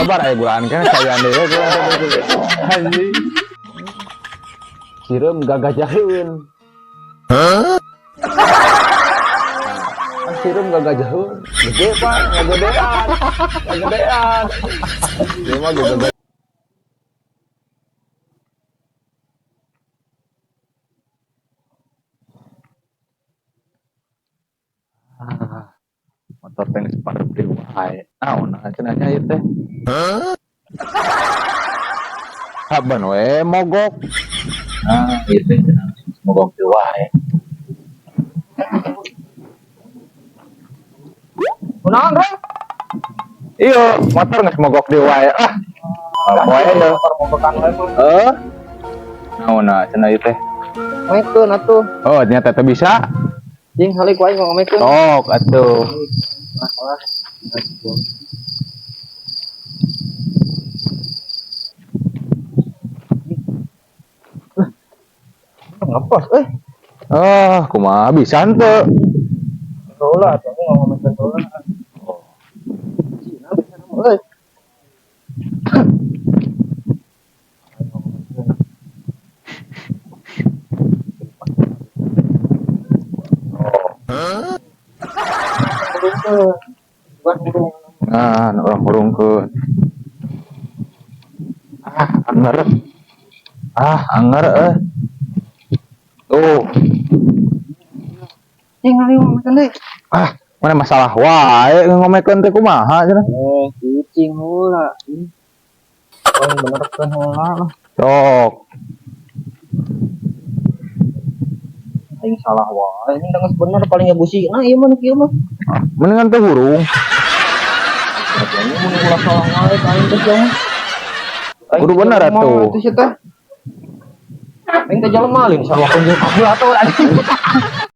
lebar aya gulaan kan sayang deui anjing. Sireum gagajaheun. Sireum gagajaheun. Gede Pak, ngagedean. Ngagedean. Ieu mah gede. Motor teh geus pareup wae. Naon cenah nya ieu teh? Saban we mogok. Ieu teh cenah mogok teh wae. Kunaon, Reng? Iya, motor geus mogok deui wae. Poe deh. Mogokan wae mah. Naonna cenah ieu teh? Maikeun atuh. Oh, ternyata teh bisa. Jeung halik wae ngomekeun. Sok atuh. Masalah. Ngapos Kumaha bisa henteu? Ulah atuh ngomekeun ulah. Cina bisa euy. Nah, orang hurungkeun. Anger. Anger Tuh. Cing ari ngomekeun deui. Mana masalah wae ngomekeun teh kumaha cenah? Cing heula. Paling benerkeun heula mah. Sok. Aing salah wae. Ini geus bener paling ngabusina ieu mah kieu mah. Mendingan teh hurung. Ini mun ulah salah wae ka aing teh jang. Kudu bener atuh. Itu sih teh. Aing teh jelema lain salah kunjung kabul atuh anjing.